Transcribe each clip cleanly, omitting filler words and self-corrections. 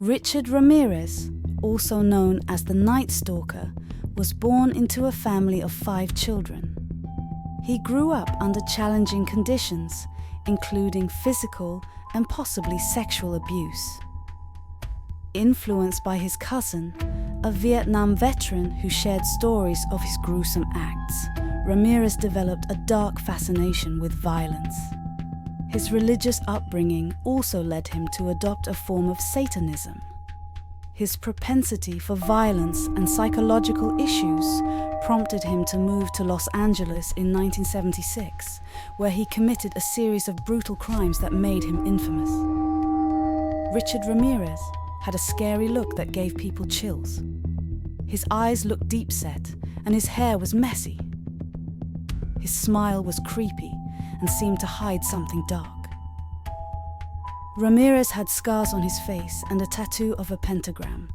Richard Ramirez, also known as the Night Stalker, was born into a family of 5 children. He grew up under challenging conditions, including physical and possibly sexual abuse. Influenced by his cousin, a Vietnam veteran who shared stories of his gruesome acts, Ramirez developed a dark fascination with violence. His religious upbringing also led him to adopt a form of Satanism. His propensity for violence and psychological issues prompted him to move to Los Angeles in 1976, where he committed a series of brutal crimes that made him infamous. Richard Ramirez had a scary look that gave people chills. His eyes looked deep-set, and his hair was messy. His smile was creepy and seemed to hide something dark. Ramirez had scars on his face and a tattoo of a pentagram,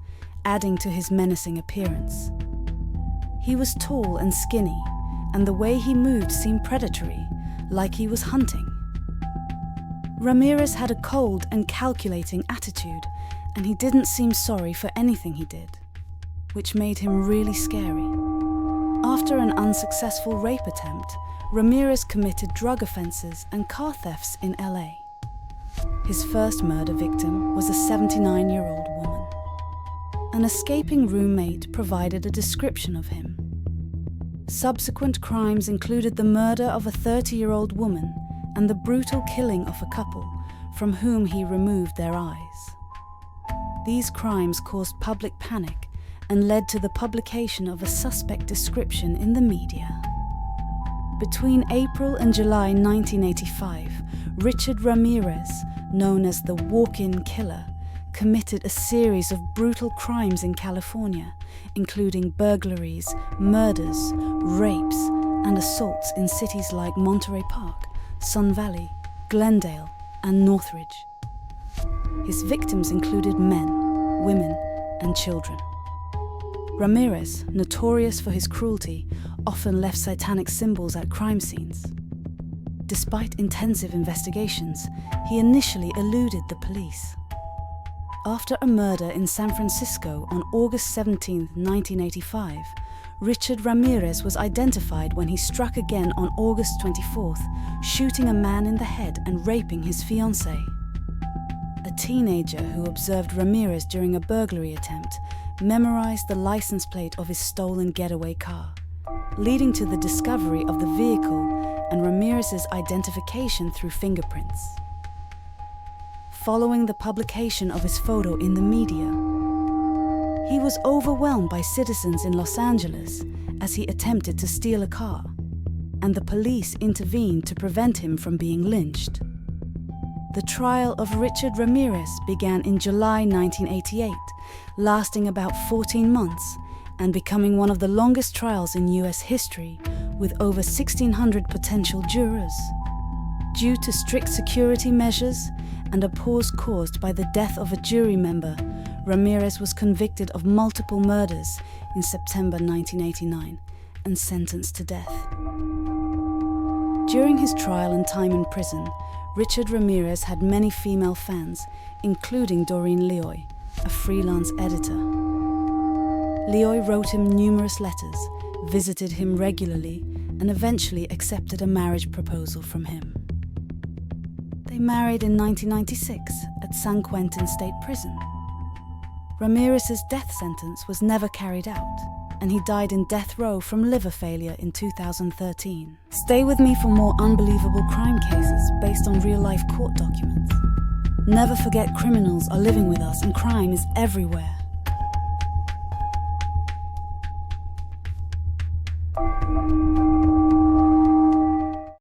adding to his menacing appearance. He was tall and skinny, and the way he moved seemed predatory, like he was hunting. Ramirez had a cold and calculating attitude, and he didn't seem sorry for anything he did, which made him really scary. After an unsuccessful rape attempt, Ramirez committed drug offenses and car thefts in LA. His first murder victim was a 79-year-old woman. An escaping roommate provided a description of him. Subsequent crimes included the murder of a 30-year-old woman and the brutal killing of a couple from whom he removed their eyes. These crimes caused public panic and led to the publication of a suspect description in the media. Between April and July 1985, Richard Ramirez, known as the Walk-In Killer, committed a series of brutal crimes in California, including burglaries, murders, rapes, and assaults in cities like Monterey Park, Sun Valley, Glendale, and Northridge. His victims included men, women, and children. Ramirez, notorious for his cruelty, often left satanic symbols at crime scenes. Despite intensive investigations, he initially eluded the police. After a murder in San Francisco on August 17, 1985, Richard Ramirez was identified when he struck again on August 24th, shooting a man in the head and raping his fiancée. A teenager who observed Ramirez during a burglary attempt memorized the license plate of his stolen getaway car, leading to the discovery of the vehicle and Ramirez's identification through fingerprints. Following the publication of his photo in the media, he was overwhelmed by citizens in Los Angeles as he attempted to steal a car, and the police intervened to prevent him from being lynched. The trial of Richard Ramirez began in July 1988, lasting about 14 months and becoming one of the longest trials in US history, with over 1,600 potential jurors. Due to strict security measures and a pause caused by the death of a jury member, Ramirez was convicted of multiple murders in September 1989 and sentenced to death. During his trial and time in prison, Richard Ramirez had many female fans, including Doreen Leoy, a freelance editor. Leoy wrote him numerous letters, visited him regularly, and eventually accepted a marriage proposal from him. They married in 1996 at San Quentin State Prison. Ramirez's death sentence was never carried out, and he died in death row from liver failure in 2013. Stay with me for more unbelievable crime cases based on real-life court documents. Never forget, criminals are living with us and crime is everywhere.